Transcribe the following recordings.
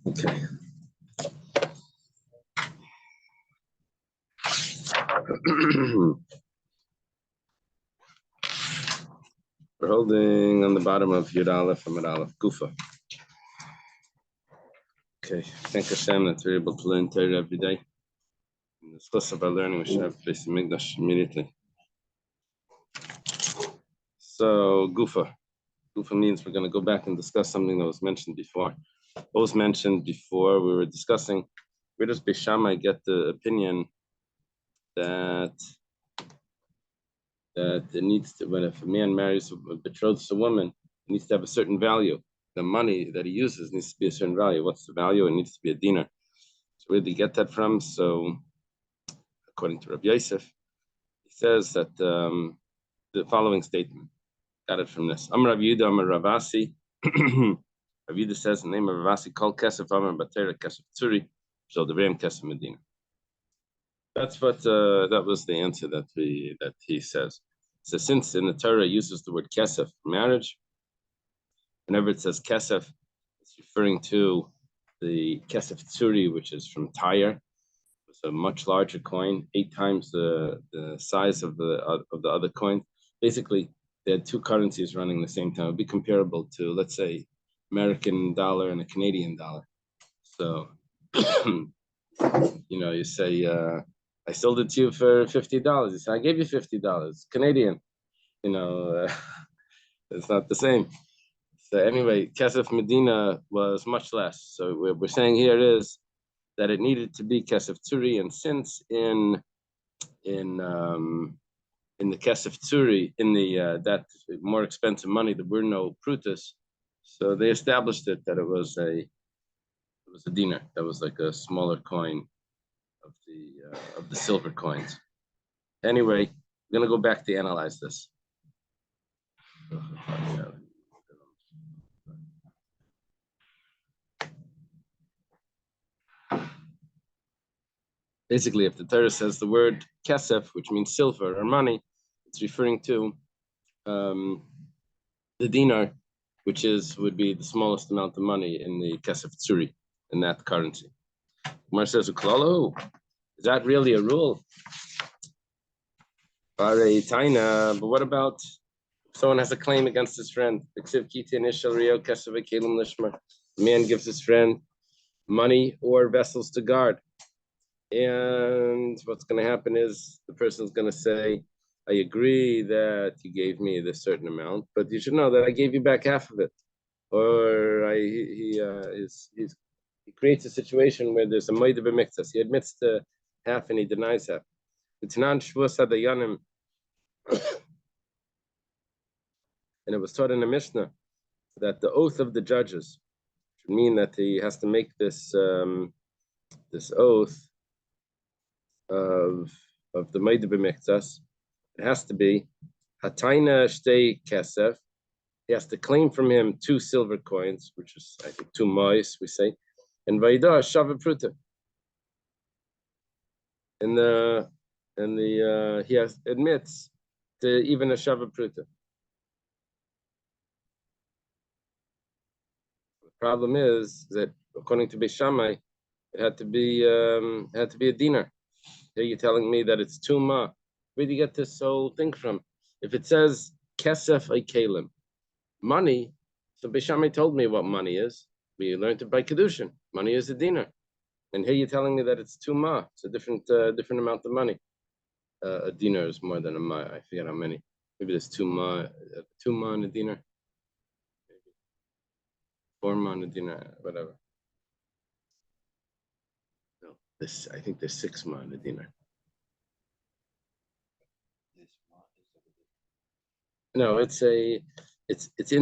Okay. We're holding on the bottom of Yud Aleph and Mid Aleph Gufa. Okay, thank Hashem that we're able to learn Torah every day. In this course of our learning, we should have Beis Hamikdash immediately. So Gufa. Gufa means we're going to go back and discuss something that was mentioned before. What was mentioned before? We were discussing where does Beis Shammai get the opinion that it needs to, when if a man marries betroths a woman, it needs to have a certain value. The money that he uses needs to be a certain value. What's the value? It needs to be a dinar. So where did he get that from? So according to Rabbi Yosef, he says that the following statement, got it from this. Amar Rav Yehuda, Amar Rav Asi. Rav Yehuda says the name of Rav Asi, called Kesef Amar Batera Kesef Tzuri, Shal Devreim Kesef Medina. That's what that was the answer that he says. So since in the Torah it uses the word kesef for marriage, whenever it says kesef, it's referring to the kesef tzuri, which is from Tyre. It's a much larger coin, 8 times the size of the other coin. Basically, they had two currencies running the same time. It would be comparable to, let's say, American dollar and a Canadian dollar. So, you say, I sold it to you for $50. You say, I gave you $50. Canadian. It's not the same. So anyway, Kesef Medina was much less. So what we're saying here is that it needed to be Kesef Tzuri, and since in the Kesef Tzuri, in the that more expensive money, there were no prutas, so they established it that it was a dinar. That was like a smaller coin of the silver coins. Anyway, I'm gonna go back to analyze this. Basically, if the Torah says the word kesef, which means silver or money, it's referring to the dinar, which would be the smallest amount of money in the kesef tzuri, in that currency. Gemara says, is that really a rule? But what about if someone has a claim against his friend? The man gives his friend money or vessels to guard. And what's going to happen is the person's going to say, I agree that you gave me this certain amount, but you should know that I gave you back half of it. Or he creates a situation where there's a moed b'miktas. He admits to half and he denies half. And it was taught in the Mishnah that the oath of the judges should mean that he has to make this this oath of the moed b'miktas. It has to be Hataina Shtei Kesef. He has to claim from him 2 silver coins, which is, I think, 2 mois, we say, and Vaida Shava Pruta. And he admits to even a Shava Pruta. The problem is that according to Beis Shammai, it had to be a dinar. Here you're telling me that it's 2 ma. Where do you get this whole thing from? If it says kesef kalim, money, so Beis Shammai told me what money is. We learned it by Kiddushin. Money is a dinar. And here you're telling me that it's 2 ma. It's a different amount of money. A dinar is more than a ma. I forget how many. Maybe there's 2 ma in a dinar. Maybe 4 ma in a dinar, whatever. No, I think there's 6 ma in a dinar. No, it's in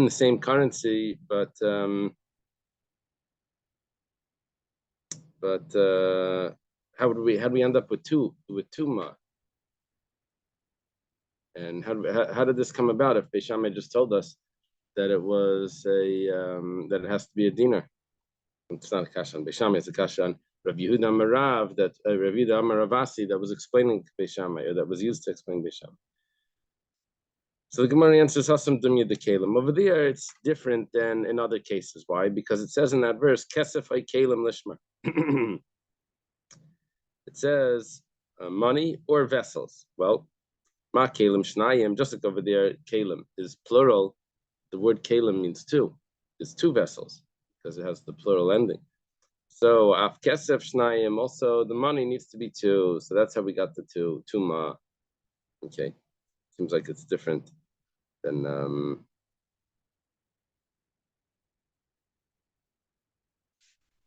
the same currency, but how do we end up with two ma? And how did this come about? If Beis Shammai just told us that it was that it has to be a dinar, it's not a kasha on Beis Shammai, it's a kasha on Rav Yehuda Amarav, that Rav Yehuda Amaravasi that was explaining Beis Shammai, or that was used to explain Beis Shammai. So the Gemara answers Hasam Dumya the Kalim. Over there, it's different than in other cases. Why? Because it says in that verse, Kesef I Kalim Lishma. It says money or vessels. Well, Ma Kalim Shnayim, just like over there, Kalim is plural. The word Kalim means two. It's two vessels because it has the plural ending. So Af Kesef Shnayim, also the money needs to be two. So that's how we got the two Ma. Okay. Seems like it's different than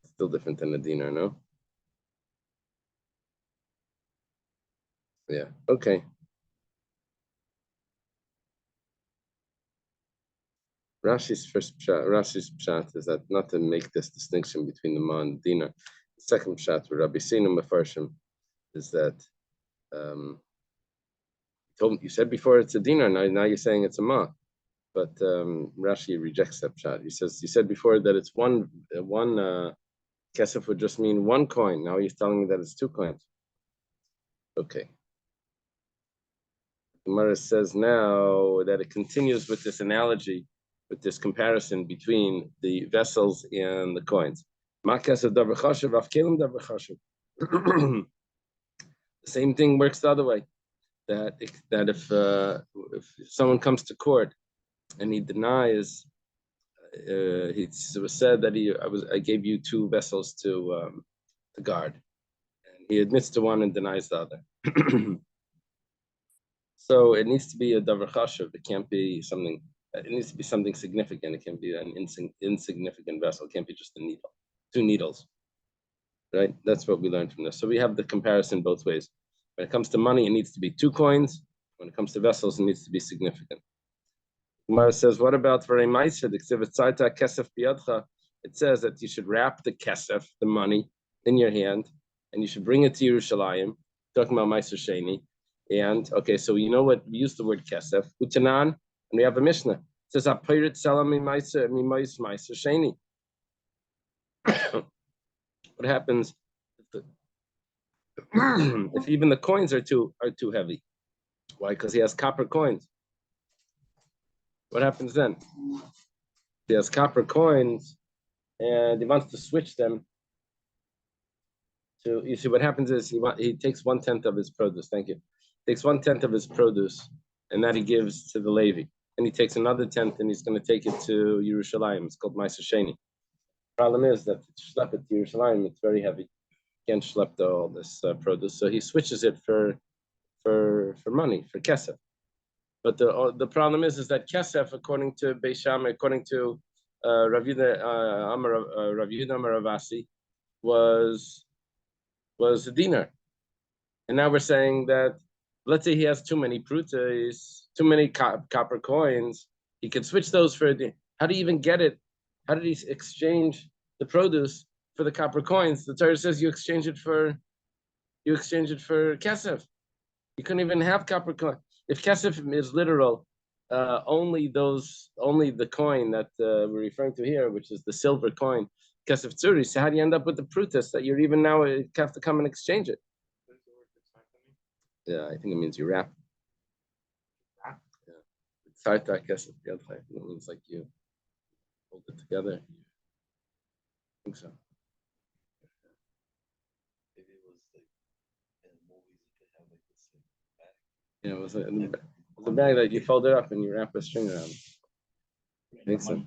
still different than a dinar, no? Yeah. Okay. Rashi's pshat is that not to make this distinction between the ma and the dinar. The second pshat with Rabbi Sinu Mefarshim is that you said before it's a dinar, now you're saying it's a ma. But Rashi rejects that pshat. He says you said before that it's one kesef would just mean one coin. Now he's telling me that it's two coins. Okay. Gemara says now that it continues with this analogy, with this comparison between the vessels and the coins. The same thing works the other way. That if someone comes to court and he denies, it was said that I gave you two vessels to guard, and he admits to one and denies the other. So it needs to be a davar chashuv. It can't be something. It needs to be something significant. It can't be an insignificant vessel. It can't be just a needle, two needles. Right? That's what we learned from this. So we have the comparison both ways. When it comes to money, it needs to be two coins. When it comes to vessels, it needs to be significant. Gemara says, what about for a ma'aser? It says that you should wrap the kesef, the money, in your hand, and you should bring it to Yerushalayim. Talking about ma'aser sheni. And okay, so you know what we use the word kesef, utanan, and we have a mishnah. It says apirit salami ma'aser sheni. What happens if even the coins are too heavy? Why? Because he has copper coins. What happens then? He has copper coins, and he wants to switch them to. You see, what happens is he takes 1/10 of his produce. Thank you. Takes 1/10 of his produce, and that he gives to the Levi. And he takes another 10th, and he's going to take it to Yerushalayim. It's called Ma'aser Sheni. Problem is that to schlep it to Yerushalayim, it's very heavy. You can't schlep all this produce, so he switches it for money, for kesef. But the problem is that kesef, according to Beis Shammai, according to Rav Yehuda Amar Ravasi, was a dinar. And now we're saying that, let's say he has too many prutas, too many copper coins, he can switch those for a dinar. How do you even get it? How did he exchange the produce for the copper coins? The Torah says you exchange it for kesef. You couldn't even have copper coin. If kesef is literal, only the coin that we're referring to here, which is the silver coin, kesef tzuri. So how do you end up with the prutas that you're even now have to come and exchange it? Yeah, I think it means you wrap. Yeah, kesef. It means like you hold it together. I think so. Maybe it was like in movies you could have like this bag. Yeah, it was a bag that you fold it up and you wrap a string around. I think so.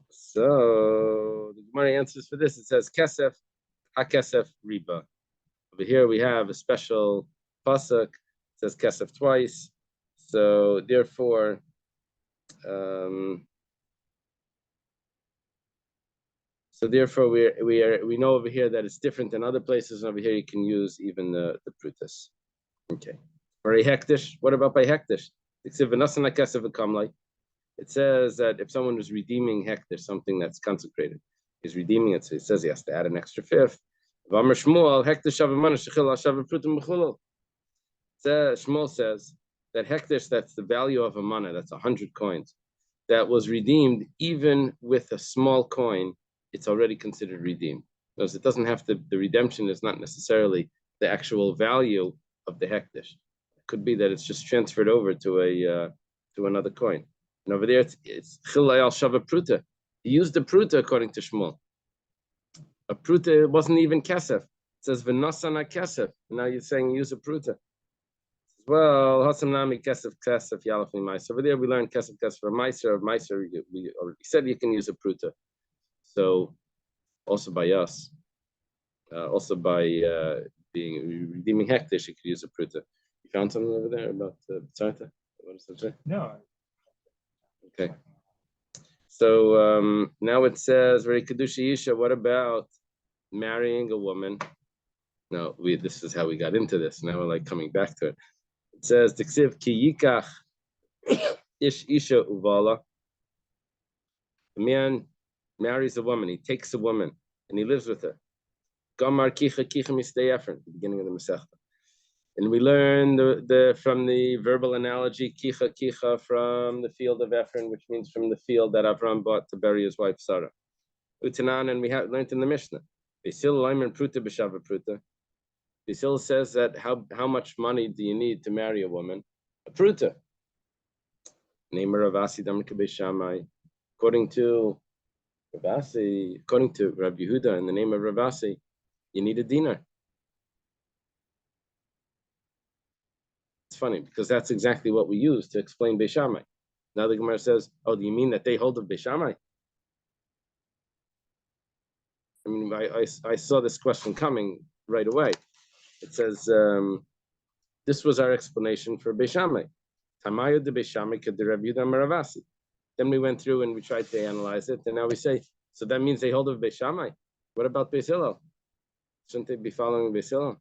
So the Gemara answers for this. It says kesef, hakesef riba. Over here we have a special pasuk. It says kesef twice. So therefore, we know over here that it's different than other places. And over here you can use even the prutas. Okay. For a hektish, what about by hektish? It says that if someone was redeeming hektish, something that's consecrated, he's redeeming it. So it says he has to add an extra fifth. Shmuel says that hektish, that's the value of a mana, that's 100 coins, that was redeemed even with a small coin, it's already considered redeemed. Because it doesn't have to. The redemption is not necessarily the actual value of the hektish. It could be that it's just transferred over to another coin. And over there, it's chilay al shava pruta. He used the pruta according to Shmuel. A pruta wasn't even kesef. It says v'nosana kesef. Now you're saying use a pruta. Well, hasam nami kesef yalaf ma'aser. Over there we learned kesef for ma'aser. Ma'aser we already said you can use a pruta. So also by us, also by being redeeming hektish, you could use a pruta. You found something over there about tzarta? What does it say? No. Okay. So now it says very Kiddushin Isha. What about marrying a woman? No, this is how we got into this. Now we're like coming back to it. It says Tiksiv ki yikach ish isha uvala. The man marries a woman, he takes a woman, and he lives with her. Gamar kicha mistei efren, the beginning of the Masechta. And we learn from the verbal analogy kicha from the field of Ephron, which means from the field that Avram bought to bury his wife Sarah. Utanan, and we have learned in the Mishnah. Basil Lyman Pruta B'Shava Pruta. Basil says that how much money do you need to marry a woman? A pruta. Name of Ravasi Damar Shamai. According to Ravasi, according to Rabbi Yehuda, in the name of Ravasi, you need a dinar. It's funny because that's exactly what we use to explain Beis Shammai. Now the Gemara says, "Oh, do you mean that they hold of Beis Shammai?" I mean, I saw this question coming right away. It says, this was our explanation for Beis Shammai. Tamayu de Beis Shammai could Rabbi Yehuda Maravasi. Then we went through and we tried to analyze it, and now we say, so that means they hold of Beis Shammai. What about Beis Hillel? Shouldn't they be following Beis Hillel?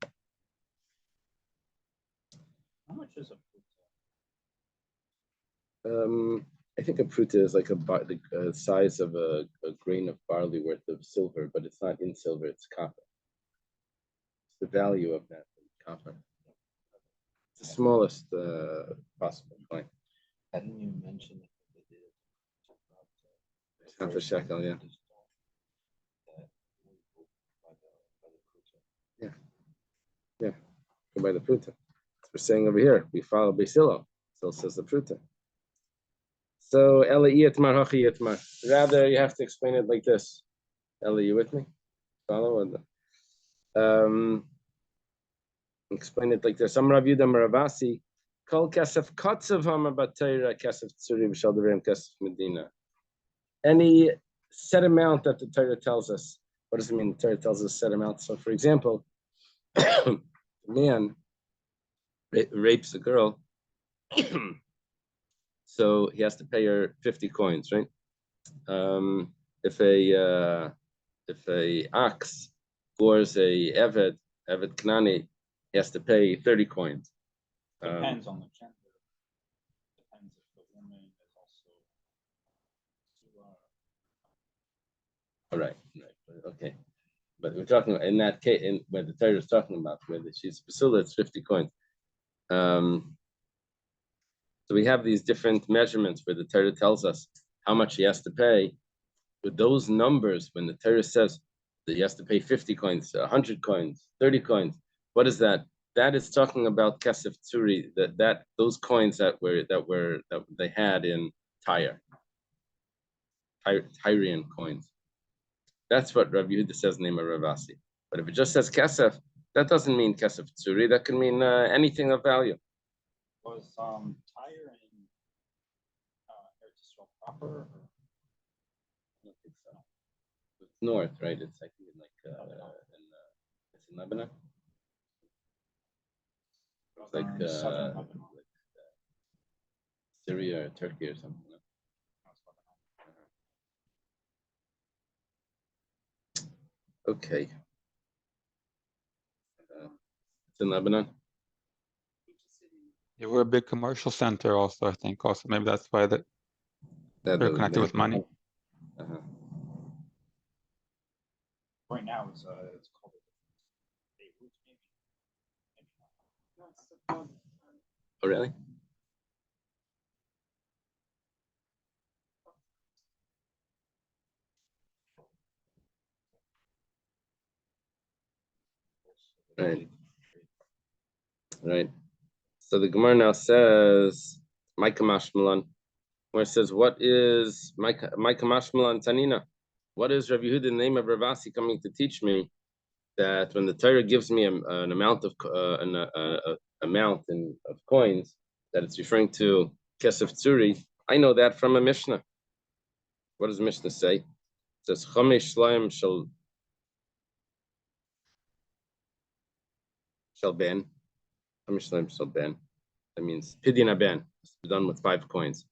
How much is a pruta? I think a pruta is like the size of a grain of barley worth of silver, but it's not in silver, it's copper. It's the value of that copper. It's the smallest possible coin. Hadn't you mentioned that they did half a shekel, yeah. Yeah, go by the pruta. We're saying over here, we follow Beis Hillel. So says the pruta. So Ela Iyatmar Hachi Yatmar. Rather, you have to explain it like this. Ela, you with me? Follow? Explain it like this. Am Rav Yudah Maravasi. Kol Kesef Kotzev Hama Batayra Kesef Tzuri B'Shal Devarim Kesef Medina. Any set amount that the Torah tells us. What does it mean? The Torah tells us set amount. So, for example, a man rapes a girl, so he has to pay her 50 coins, right? If a ox gores a Eved Knani, he has to pay 30 coins. Depends on the gender. Depends if the woman is also. All right, okay. But we're talking about, in that case, where the Torah is talking about, where she's Basula, it's 50 coins. So we have these different measurements where the Torah tells us how much he has to pay. With those numbers, when the Torah says that he has to pay 50 coins, 100 coins, 30 coins, what is that? That is talking about Kesef Tzuri, that those coins that they had in Tyrian coins. That's what Rabbi Yehuda says in the name of Ravasi. But if it just says Kesef, that doesn't mean Kesef Tzuri. That can mean anything of value. Was Tyre in Eretz Yisrael proper? Or? I don't think so. It's north, right? It's like it's in Lebanon. It's like Syria or Turkey or something. Okay. It's in Lebanon. They were a big commercial center also, I think. Also, maybe that's why they're connected with money. Right now, it's called Beirut, maybe. Oh, really? Right. Right. So the Gemara now says, Micah Mashmalan, where it says, what is Micah Mashmalan Tanina? What is Rav Yehuda, the name of Ravasi, coming to teach me that when the Torah gives me an amount of of coins, that it's referring to Kesef Tzuri? I know that from a Mishnah. What does the Mishnah say? It says, Chomesh Shloim shall ben. Chomesh Shloim shall ben. That means Pidyon Ben. It's done with 5 coins.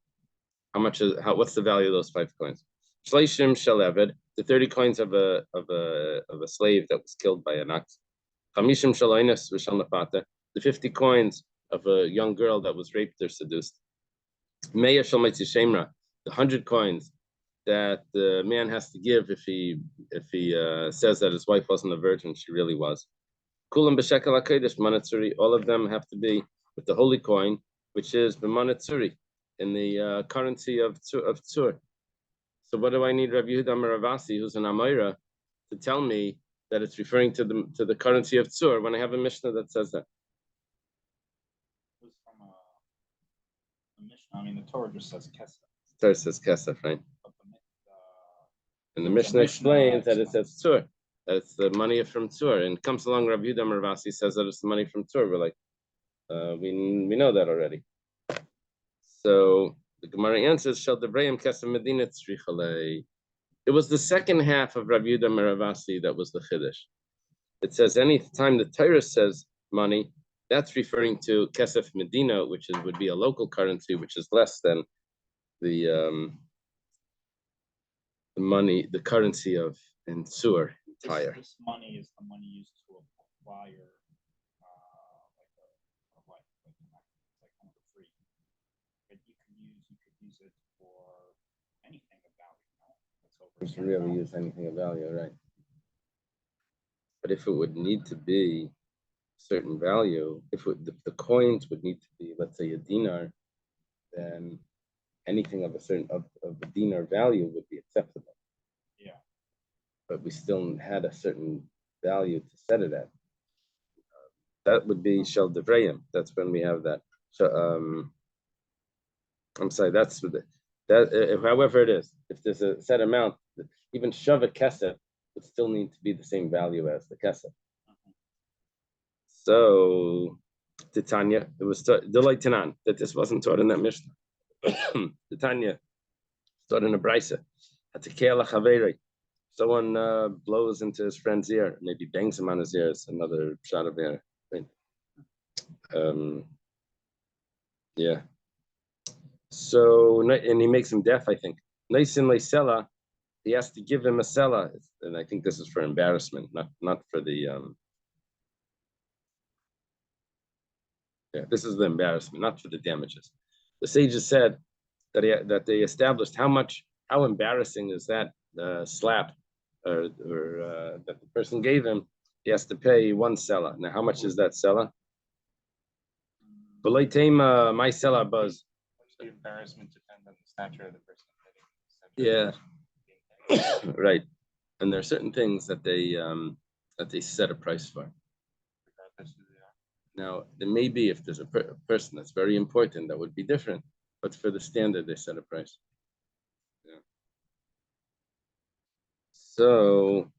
What's the value of those 5 coins? Shleishim shel eved, the 30 coins of a slave that was killed by an ox. Chamishim shel oines v'shel nefata, the 50 coins of a young girl that was raped or seduced. Meya shel meitzi shemra, the 100 coins that the man has to give if he says that his wife wasn't a virgin, she really was. Kulam b'shekel hakodesh manatzuri, all of them have to be with the holy coin, which is b'manatzuri, in the currency of Tzur. So what do I need Rav Yehuda Ravasi, who's an Amoira, to tell me that it's referring to the currency of Tzur when I have a Mishnah that says that? It was from a Mishnah. I mean, the Torah just says Kesef. The Torah says Kesef, right? And the Mishnah explains that it says Tzur, that it's the money from Tzur. And comes along Rav Yehuda Ravasi says that it's the money from Tzur. We're like, we know that already. So the Gemara answers, Shel Devrayim Kesef Medina Tzrichalei. It was the second half of Rav Yehuda Ravasi that was the Chiddush. It says any time the Torah says money, that's referring to Kesef Medina, which would be a local currency, which is less than the money, the currency of in Tzur, Tyre. This money is the money used to acquire like kind of free. But you could use it for anything of value. You can really use anything of value, right? But if it would need to be certain value, if the coins would need to be, let's say, a dinar, then anything of a certain of a dinar value would be acceptable. Yeah. But we still had a certain value to set it at. That would be Shel Devrayim. That's when we have that. So, I'm sorry. That's however it is. If there's a set amount, even Shava Kesef would still need to be the same value as the Kesef. So, Titania, it was Delay Tanan that this wasn't taught in that Mishnah. Titania taught in a Brisa. Someone blows into his friend's ear, maybe bangs him on his ear. It's another shot of air. Yeah. So, and he makes him deaf, I think. Naisin Leisela, he has to give him a sela, and I think this is for embarrassment, not for the. Yeah, this is the embarrassment, not for the damages. The sages said that they established how embarrassing is that slap or that the person gave him. He has to pay 1 sela. Now, how much is that sela? My sela buzz. The embarrassment depends on the stature of the person. Yeah, right. And there are certain things that they set a price for. Now, there may be, if there's a person that's very important, that would be different. But for the standard, they set a price. Yeah. So,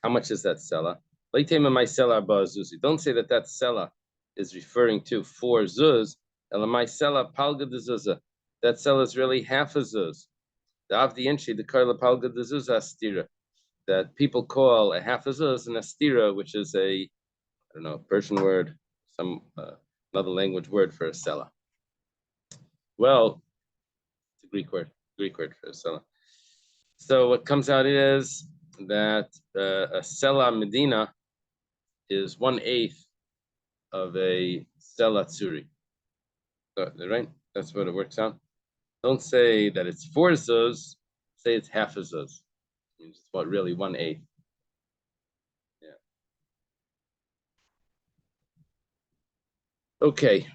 how much is that sela? Don't say that sela is referring to 4 zuz. Elamai sela palga de zuzah. That sela is really half a zuz. The avdi inchi, the karla palga de zuzah astira. That people call a half a zuz an astira, which is a, I don't know, Persian word, some another language word for a sela. Well, it's a Greek word for a sela. So what comes out is that a sela medina is 1/8 of a sela tzuri. Right? That's what it works out. Don't say that it's 4 zuz. Say it's half a zuz. It means it's what really 1/8. Yeah. Okay.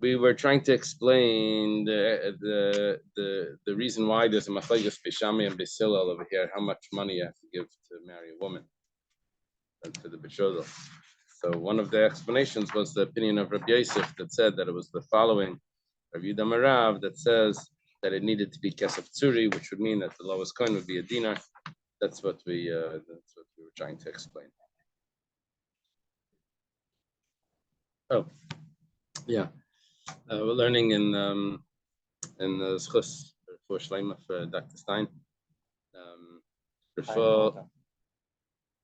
We were trying to explain the reason why there's a machlekes Beis Shammai and Beis Hillel over here. How much money you have to give to marry a woman. than for the betrothal. So one of the explanations was the opinion of Rabbi Yosef that said that it was the following Rabbi Yudah Marav that says that it needed to be kesef tzuri, which would mean that the lowest coin would be a dinar. That's what we were trying to explain. Oh, yeah, we're learning in the Schus for Shleima for Dr. Stein. Before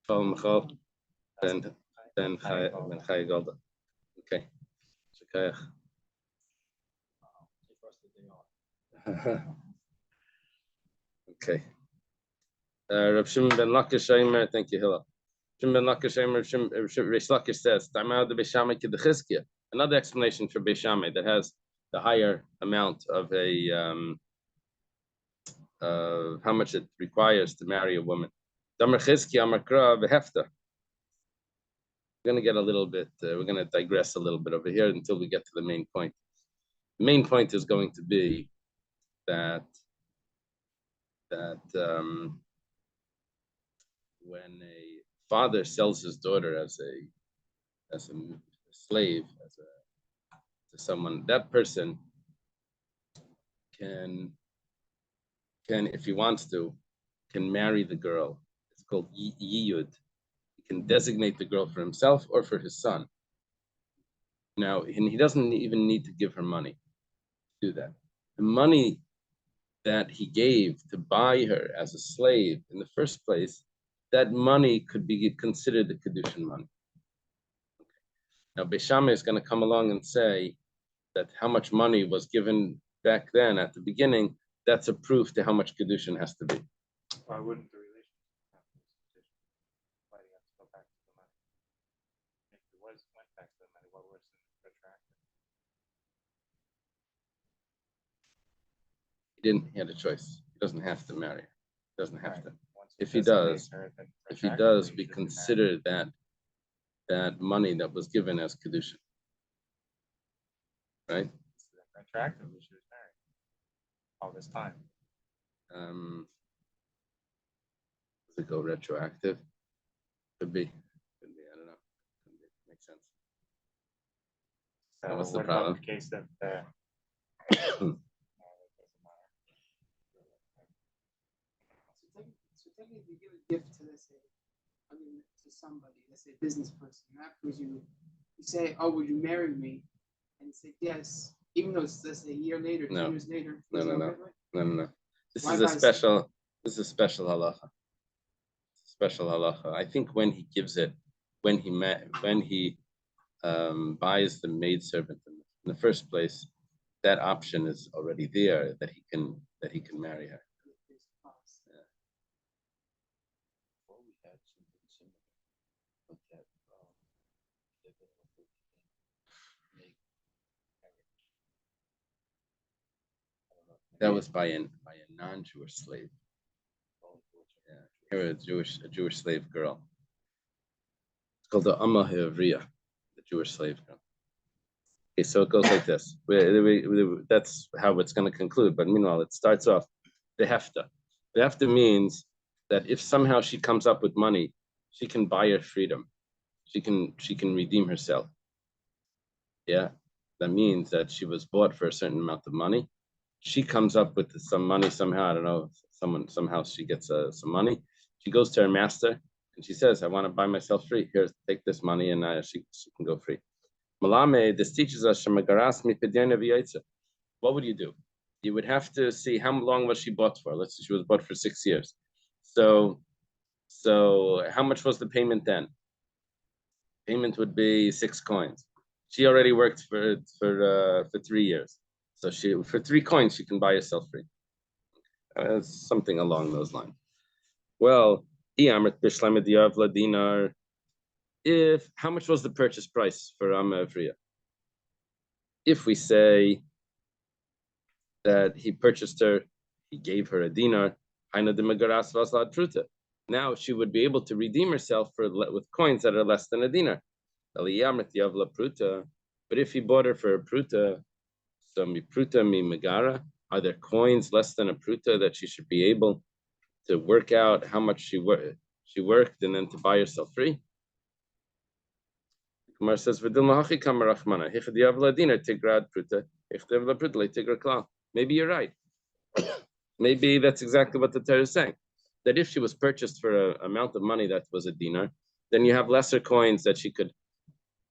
Michal, then Chaya Golda. Okay. Okay. Rav Shimon ben Lakish Eimer, thank you, Hillel. Shimon ben Lakish Eimer, Reish Lakish says, Tamau de Beishamai Kedechizkia. Another explanation for Beishamai that has the higher amount of how much it requires to marry a woman. Damar Chizkia Amakra Behefta. We're going to get a little bit, we're going to digress a little bit over here until we get to the main point. The main point is going to be that when a father sells his daughter as a slave, to someone, that person can, if he wants to, can marry the girl. It's called yiyud. He can designate the girl for himself or for his son. Now, and he doesn't even need to give her money to do that. The money that he gave to buy her as a slave in the first place, that money could be considered the Kiddushin money. Okay. Now, Beishamai is going to come along and say that how much money was given back then at the beginning, that's a proof to how much Kiddushin has to be. Why wouldn't the relationship have this condition? Why do you have to go back to the money? If it went back to the money, what was retroactive? He had a choice. He doesn't have to marry her. He doesn't have to. If he does, we consider that money that was given as Kiddushin. Right? Retroactive, we should have married all this time. Does it go retroactive? Could be. I don't know. Makes sense. So what's the what problem? About the case of So technically, if you give a gift to, let's say, to somebody, let's say a business person, afterwards you say, "Oh, would you marry me?" And say yes, even though it's, let's say, a year later, 2 years later. No. This is a special halacha. Special halacha. I think when he gives it, when he buys the maidservant in the first place, that option is already there that he can marry her. That was by a non-Jewish slave. Yeah, here a Jewish slave girl. It's called the Amma Hevriya, the Jewish slave girl. Okay, so it goes like this. That's how it's going to conclude. But meanwhile, it starts off the hefta. The hefta means that if somehow she comes up with money, she can buy her freedom. She can redeem herself. Yeah, that means that she was bought for a certain amount of money. She comes up with some money somehow. I don't know. Somehow she gets some money. She goes to her master and she says, "I want to buy myself free. Here, take this money," and she can go free. Malame, this teaches us what would you do? You would have to see how long was she bought for. Let's say she was bought for 6 years. So how much was the payment then? Payment would be 6 coins. She already worked for 3 years. So for 3 coins, she can buy herself free. Something along those lines. Well, how much was the purchase price for Amavriya? If we say that he purchased her, he gave her a dinar, now she would be able to redeem herself with coins that are less than a dinar. But if he bought her for a pruta, so mi pruta mi megara, are there coins less than a pruta that she should be able to work out how much she worked and then to buy herself free? Gemara says, "V'dil mahachi kamar rachmana. Hichad yavla dina tigrad pruta. Hichad yavla pruta le tigra klal." Maybe you're right. Maybe that's exactly what the Torah is saying. That if she was purchased for an amount of money that was a dinar, then you have lesser coins that she could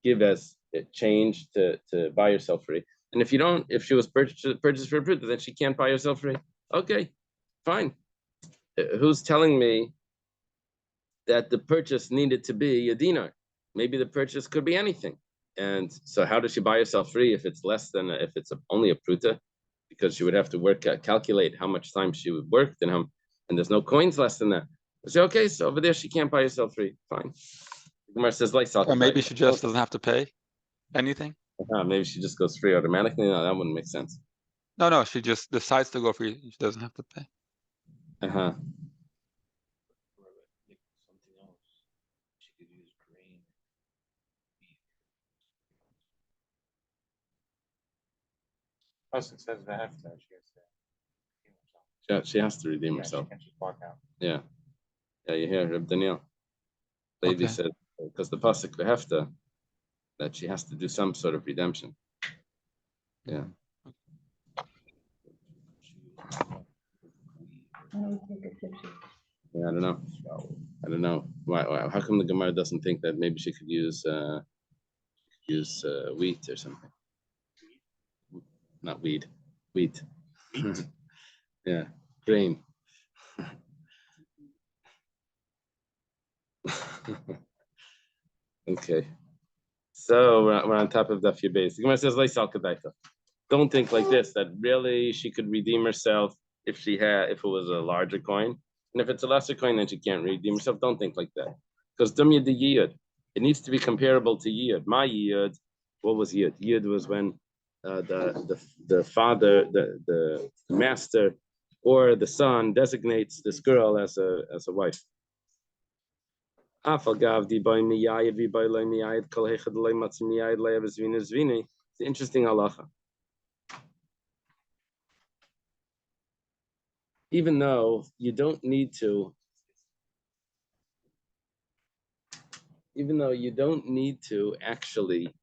give as change to buy herself free. And if you don't, if she was purchased for a pruta, then she can't buy herself free. Okay, fine. Who's telling me that the purchase needed to be a dinar? Maybe the purchase could be anything. And so how does she buy herself free if it's less than, if it's only a pruta? Because she would have to calculate how much time she would work, and there's no coins less than that. I say, okay, so over there she can't buy herself free. Fine. Gemara says, or maybe she just doesn't have to pay anything. Maybe she just goes free automatically. No, that wouldn't make sense. No, she just decides to go free. She doesn't have to pay. Uh-huh. Something else. She could use grain. Plus, it says the hefta. She has to redeem herself. She can't just walk out. Yeah, you hear Reb Daniel. Levi said, because the pasuk the hefta, that she has to do some sort of redemption. Yeah. Yeah, I don't know. Why? How come the Gemara doesn't think that maybe she could use wheat or something? Not weed, wheat. Yeah, grain. Okay, so we're on top of Daf Yomi Warriors. The Gemara says, don't think like this, that really she could redeem herself if it was a larger coin. And if it's a lesser coin, then she can't redeem herself. Don't think like that. Because dumya the yiyud, it needs to be comparable to yiyud. My yiyud, what was yiyud? Yiyud was when the father, the master, or the son designates this girl as a wife. It's an interesting halacha. Even though you don't need to actually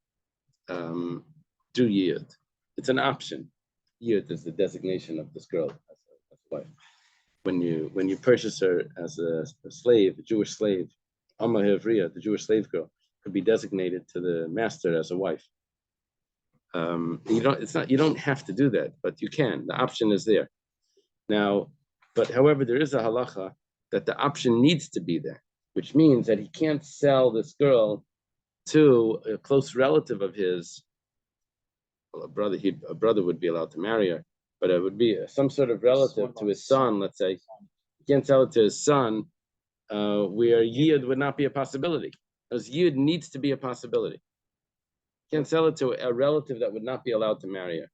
do yiyud, it's an option. Yiyud is the designation of this girl as a wife. When you purchase her as a slave, a Jewish slave, Amma Hevriya, the Jewish slave girl, could be designated to the master as a wife. You don't have to do that, but you can. The option is there. Now, but however, there is a halacha that the option needs to be there, which means that he can't sell this girl to a close relative of his. Well, a brother would be allowed to marry her, but it would be some sort of relative to his son, let's say. He can't sell it to his son, where yiyud would not be a possibility. Because yiyud needs to be a possibility. You can't sell it to a relative that would not be allowed to marry her.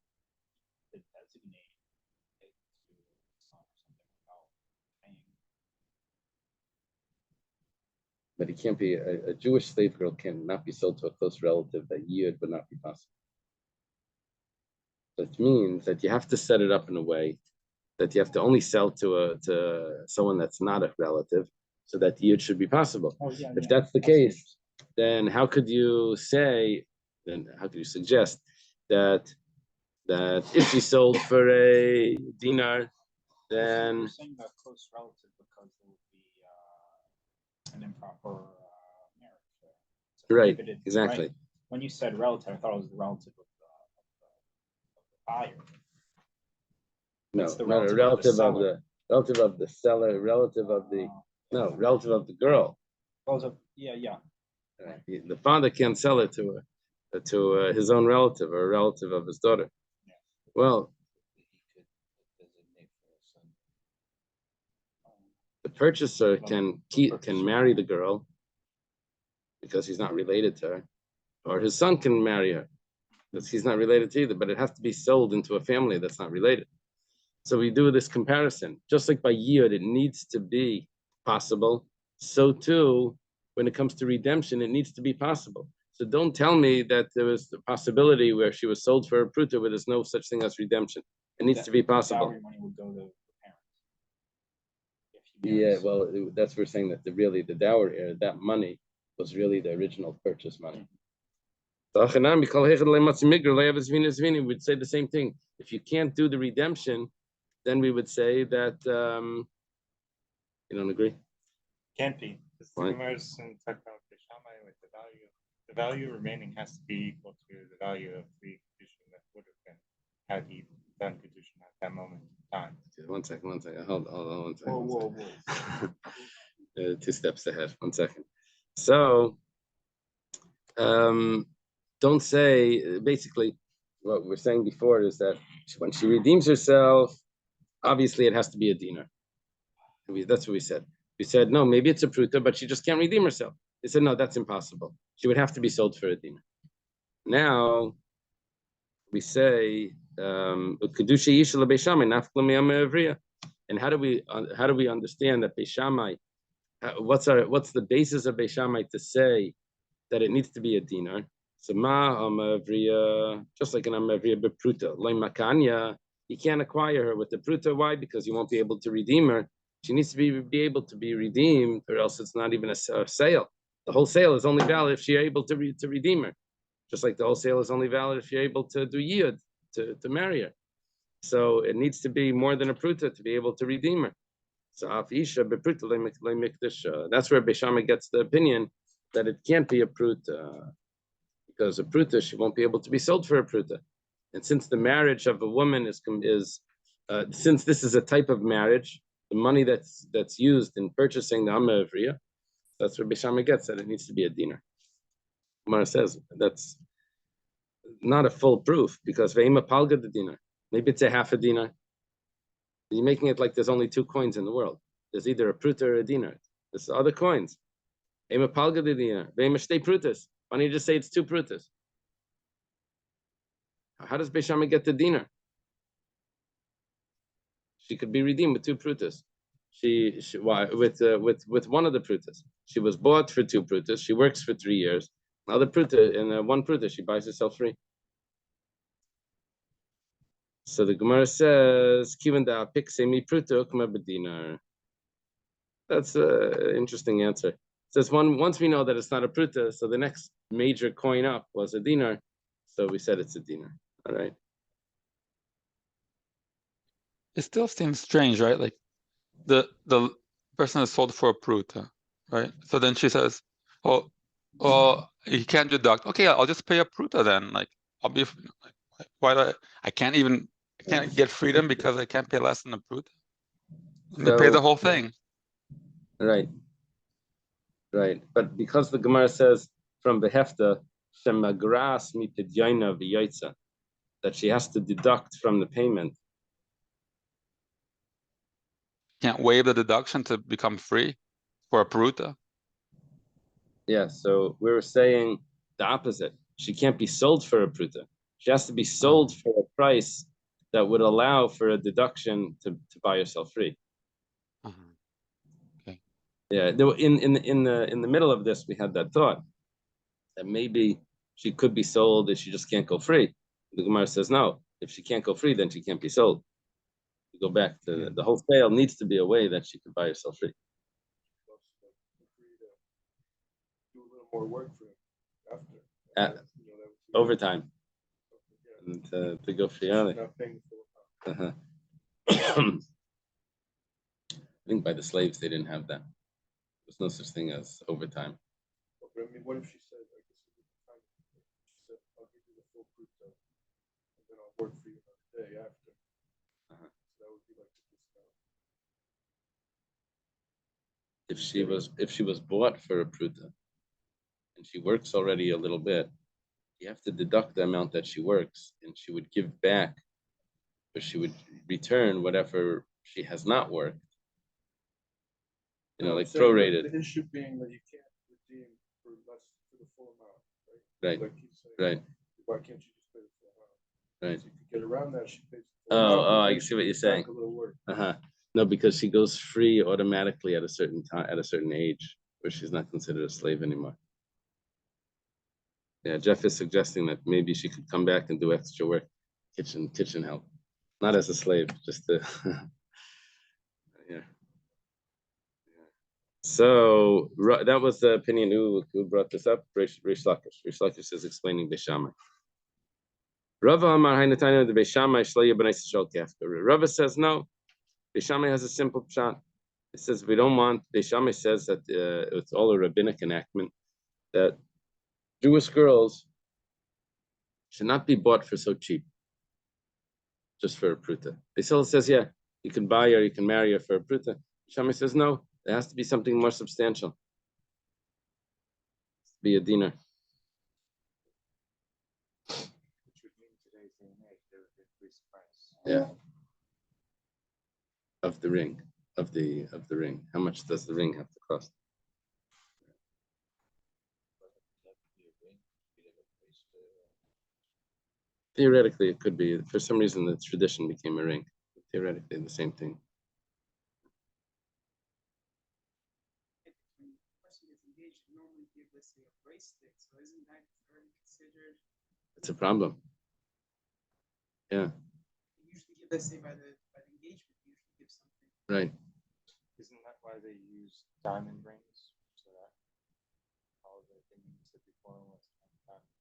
But he can't be, a Jewish slave girl cannot be sold to a close relative that yiyud would not be possible. That means that you have to set it up in a way that you have to only sell to someone that's not a relative, so that yiyud should be possible. If that's the case, then how could you suggest that if she sold for a dinar, then you're saying that close relative because it would be an improper marriage. Right, exactly. Right? When you said relative, I thought it was the relative of the buyer. No, not a relative of the seller, relative of the girl. Yeah. The father can't sell it to his own relative or a relative of his daughter. Yeah. Well, the purchaser can marry the girl because he's not related to her, or his son can marry her because he's not related to either. But it has to be sold into a family that's not related. So we do this comparison. Just like by yiyud, it needs to be possible. So too, when it comes to redemption, it needs to be possible. So don't tell me that there was a possibility where she was sold for a pruta where there's no such thing as redemption. It needs to be possible. Dowry money would go to the parents. Yeah, well, that's we're saying that the dowry, that money was really the original purchase money. We'd say the same thing. If you can't do the redemption, then we would say that you don't agree. Can't be. With the value remaining has to be equal to the value of the Kiddushin that would have been had he done Kiddushin at that moment in time. One second. Hold on 1 second. Whoa. 2 steps ahead. 1 second. So, don't say, basically, what we're saying before is that when she redeems herself, obviously it has to be a dinar. That's what we said. We said, no, maybe it's a pruta, but she just can't redeem herself. They said, no, that's impossible. She would have to be sold for a dinar. Now, we say, and how do we understand that Beis Shammai? What's the basis of Beis Shammai to say that it needs to be a dinar? So just like an amavriya bepruta, like makanya, you can't acquire her with the pruta. Why? Because you won't be able to redeem her. She needs to be able to be redeemed, or else it's not even a sale. The whole sale is only valid if you're able to redeem her. Just like the whole sale is only valid if you're able to do yiyud, to marry her. So it needs to be more than a pruta to be able to redeem her. So that's where Beis Shammai gets the opinion that it can't be a pruta, because a pruta, she won't be able to be sold for a pruta. And since the marriage of a woman is since this is a type of marriage, the money that's used in purchasing the Amma Avriya, that's where Beis Shammai gets that it needs to be a dinar. Gemara says that's not a full proof, because Ve'ima Palga the dinar, maybe it's a half a dinar. You're making it like there's only 2 coins in the world. There's either a pruta or a dinar. There's other coins. Ve'ima Palga the dinar, Ve'ima Shtei prutas. Why don't you just say it's 2 prutas? How does Beis Shammai get the dinar? She could be redeemed with 2 prutas. With one of the prutas. She was bought for 2 prutas. She works for 3 years. Now the pruta, in 1 pruta, she buys herself free. So the Gemara says, "Kivan da piksemi pruta ukma b'dinar." That's an interesting answer. It says once we know that it's not a pruta, so the next major coin up was a dinar, so we said it's a dinar. All right. It still seems strange, right? Like the person is sold for a pruta, right? So then she says, "Oh, you can't deduct. Okay, I'll just pay a pruta then. Like I'll be. Why do I can't get freedom because I can't pay less than a pruta? So, pay the whole thing." Right. But because the Gemara says from the Hefta, Shemagras mitidyaina v'yaitza, that she has to deduct from the payment. Can't waive the deduction to become free for a pruta. Yeah, so we were saying the opposite. She can't be sold for a pruta. She has to be sold for a price that would allow for a deduction to buy herself free. Okay. Yeah, in the middle of this, we had that thought that maybe she could be sold if she just can't go free. The Gemara says no. If she can't go free, then she can't be sold. You go back to the whole sale needs to be a way that she could buy herself free. Do a little more work for him after. Overtime. And to go free early. I think by the slaves they didn't have that. There's no such thing as overtime. But I mean, what if she said, I guess she said, I'll give you the full proof and then I'll work for you another day after. So that would be like the discount. If she was bought for a pruta and she works already a little bit, you have to deduct the amount that she works, and she would give back, or she would return whatever she has not worked. Like prorated. The issue being that you can't redeem for less for the full amount, right? Like he's saying, right. Why can't you just pay the full amount? Right. So you can get around that. She pays the full amount. I see what you're saying. A little work. No, because she goes free automatically at a certain time, at a certain age, where she's not considered a slave anymore. Yeah, Jeff is suggesting that maybe she could come back and do extra work, kitchen help, not as a slave, just to. Yeah. So that was the opinion. Who brought this up? Rish Lakish. Rish Lakish is explaining Beishamai. Rava Amar Hainatanya the Beishamai Shleya B'nai Yisrael Kefka. Rava says no. Beishamai has a simple pshat. It says we don't want. Beishamai says that it's all a rabbinic enactment that Jewish girls should not be bought for so cheap, just for a pruta. Beisil says, yeah, you can buy her, you can marry her for a pruta. Beishamai says no. There has to be something more substantial. Be a dinar. Which would mean today's day and age, they would increase price. Yeah. Of the ring. Of the ring. How much does the ring have to cost? Theoretically, it could be. For some reason, the tradition became a ring. Theoretically, the same thing. If the person gets engaged, you normally give, let's say, a bracelet. So isn't that already considered? It's a problem. Yeah. You usually give, let's say, by the engagement, you usually give something. Right. Isn't that why they use diamond rings? So that all the things that before was diamond.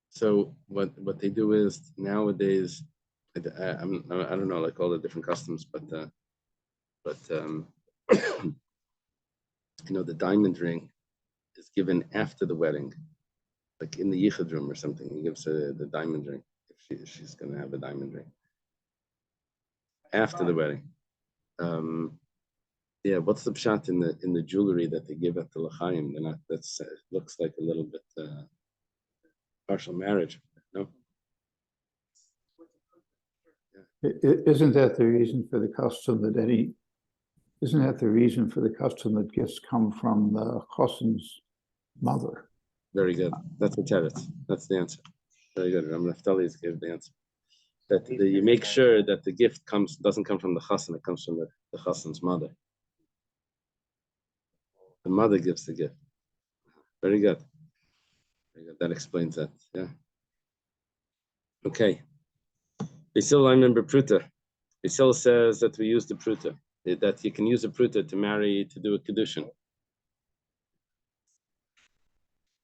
So what they do is nowadays, I don't know, like all the different customs, but the diamond ring is given after the wedding, like in the yichud room or something. He gives her the diamond ring if she's going to have a diamond ring after the wedding. Yeah, what's the pshat in the jewelry that they give at the l'chaim? They're not. That's looks like a little bit partial marriage. No. Isn't that the reason for the custom that isn't that the reason for the custom that gifts come from the chassan's mother? Very good. That's the teretz. That's the answer. Very good. Ram Naftali has given the answer. That you make sure that the gift doesn't come from the chassan, it comes from the chassan's mother. The mother gives the gift. Very good. Very good. That explains that. Yeah. Okay. Basil, I remember pruta. Basil says that we use the pruta, that you can use a pruta to do a Kiddushin.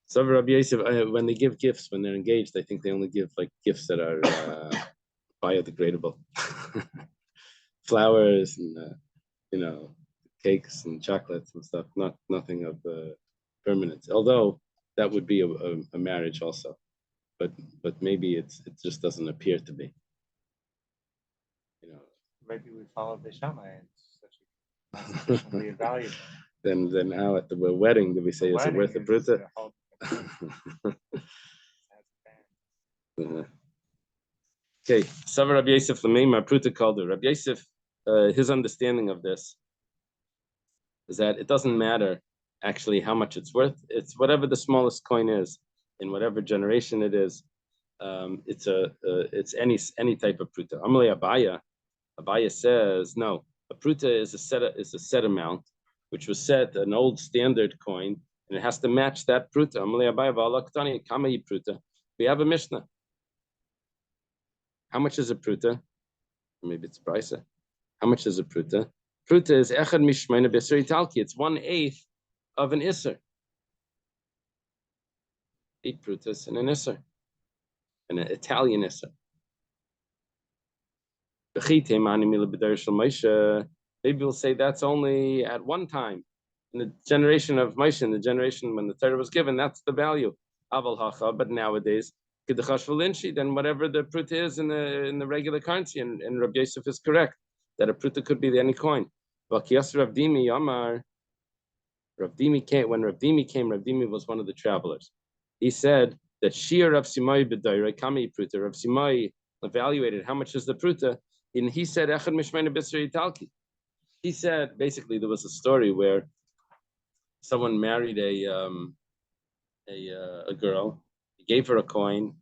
So Rabbi Yosef, when they give gifts, when they're engaged, I think they only give like gifts that are biodegradable. Flowers and cakes and chocolates and stuff, nothing of permanence. Although that would be a marriage also, but maybe it just doesn't appear to be. Maybe we follow Beishamai. It's such a sufficiently valuable. Then how at the wedding do we say is it worth a pruta? Okay, Savar Rabbi Yosef Lameimar Pruta called Rabbi Yosef. His understanding of this is that it doesn't matter actually how much it's worth. It's whatever the smallest coin is in whatever generation it is. It's any type of pruta. Amalei Abaya says no. A pruta is a set amount, which was set an old standard coin, and it has to match that pruta. Amalei Abaya v'alaktani kamei pruta. We have a mishnah. How much is a pruta? Maybe it's brisa. How much is a pruta? Pruta is echad mishmeina b'isur italki. It's 1/8 of an isser. 8 prutas in an isser, an Italian isser. Maybe we'll say that's only at one time in the generation of Moshe, in the generation when the Torah was given. That's the value. But nowadays, then whatever the pruta is in the regular currency, and Rabbi Yosef is correct that a pruta could be any coin. When Rav Dimi came, Rav Dimi was one of the travelers. He said that Shir Rav Simai b'dayrei kami pruta. Rav Simai evaluated how much is the pruta, and he said echad mishmeina b'isur italki. He said basically there was a story where someone married a girl. He gave her a coin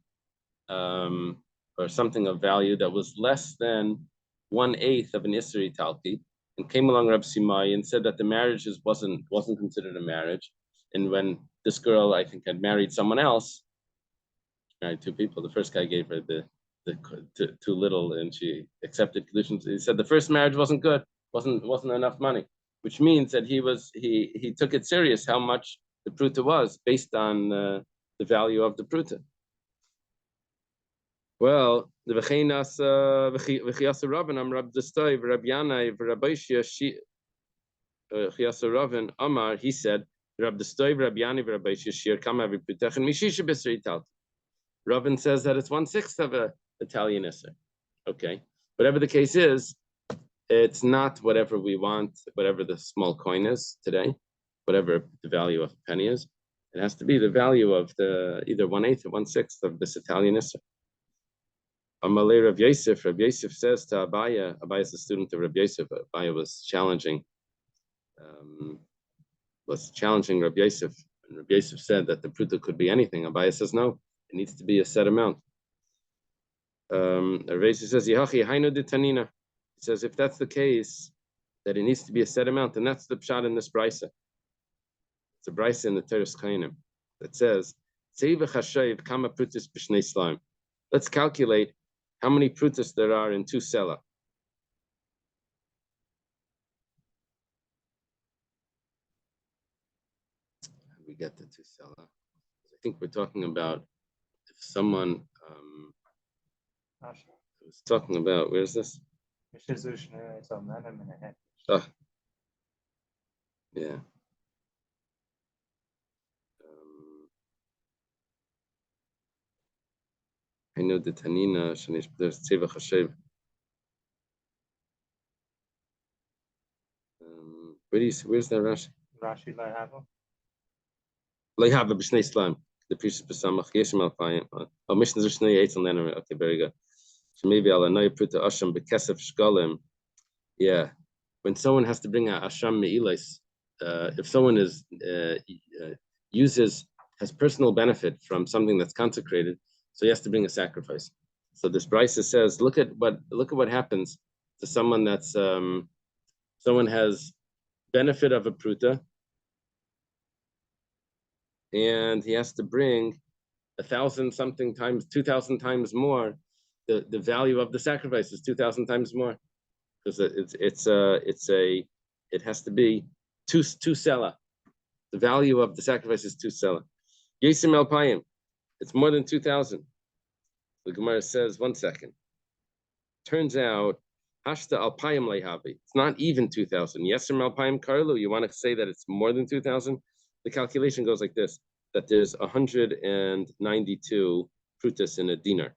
or something of value that was less than 1/8 of an isur italki, and came along Rab Simai and said that the marriage wasn't considered a marriage. And when this girl, I think, had married someone else, married 2 people, the first guy gave her the too little, and she accepted conditions. He said the first marriage wasn't good, wasn't enough money. which means that he took it serious how much the pruta was based on the value of the pruta. Well, the v'cheinas v'chiyasa Rabban Rab Destoy Rab Yanai Rabbi Chiyasa Ravin Amar, he said, Rab Destoy Rab Yanai Rabbi Shir Kama v'Putech and Mishisha B'Srei Tal. Ravin says that it's 1/6 of a Italian Isser. Okay, whatever the case is, it's not whatever we want, whatever the small coin is today, whatever the value of a penny is. It has to be the value of the either 1/8 or 1/6 of this Italian Isser. Amalei Rav Yosef says to Abaya is a student of Rav Yosef. Abaya was challenging Rav Yosef, and Rav Yosef said that the pruta could be anything. Abaya says no, it needs to be a set amount. Rav Yosef says Yehachi Hainu de Tanina. He says if that's the case, that it needs to be a set amount, and that's the pshat in this brisa. It's a brisa in the Teres Chainim that says kama prutis b'shnei slime. Let's calculate how many prutas there are in 2 sela. How do we get to 2 sela? I think we're talking about if someone was talking about, where's this? Oh, yeah. I know the Tanina, there's Tzeva Chashev. Where's that Rashi? Rashi Lahava. Lahava b'shnei slime. The priest b'samach yeshim al payim. Oh, Mishnah Zushnei Eitzel Nenner. Okay, very good. So maybe I'll annoy pruta asham b'kesef shkalim. Yeah, when someone has to bring a asham me'ilis, if someone has personal benefit from something that's consecrated, so he has to bring a sacrifice. So this brisa says, look at what happens to someone that's someone has benefit of a pruta, and he has to bring 1,000 something times, 2,000 times more. The value of the sacrifice is 2,000 times more, because it has to be two sela. The value of the sacrifice is 2 sela. Yesim el payim. It's more than 2,000. The Gemara says, 1 second. Turns out, hashta al payim lehavi. It's not even 2,000. Yesim al payim karlu. You want to say that it's more than 2,000? The calculation goes like this: that there's 192 prutas in a dinar.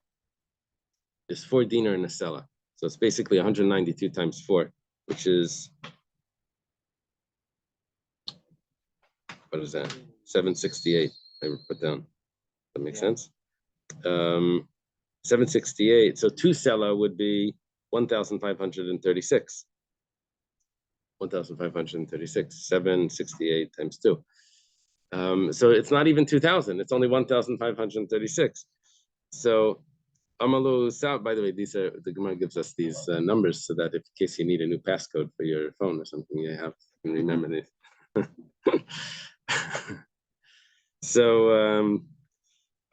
There's 4 dinar in a sela. So it's basically 192 times 4, which is, what is that? 768. I put down. That makes sense. 768. So 2 sela would be 1,536. 1,536. 768 times 2. So it's not even 2,000. It's only 1,536. So Amalu Sab. By the way, these are the Gemara gives us these numbers so that if in case you need a new passcode for your phone or something, you can remember these. So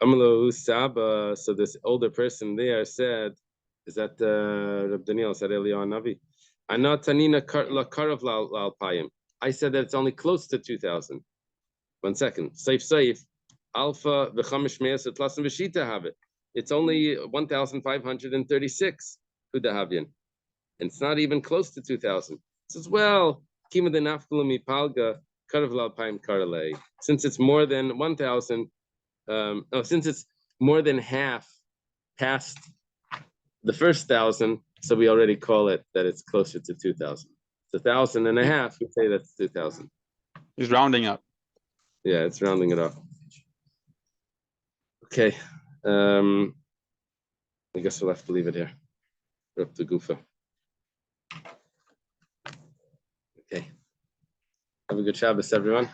Amalu Saba. So this older person there said, is that Reb Daniel said Eliyahu Navi? Ana Tanina Karav Lal Payim. I said that it's only close to 2,000. 1 second. Safe. Alpha v'chamish me'as etlasim v'shita have it. It's only 1,536 kudahavyan, and it's not even close to 2,000. It says, well, kima de nafkulumi palga karav lal payim karale. Since it's more than 1,000, since it's more than half past the first 1,000, so we already call it that it's closer to 2,000. It's 1,500. We say that's 2,000. He's rounding up. Yeah, it's rounding it off. Okay. I guess we'll have to leave it here. We're up to Gufa. Okay. Have a good Shabbos, everyone.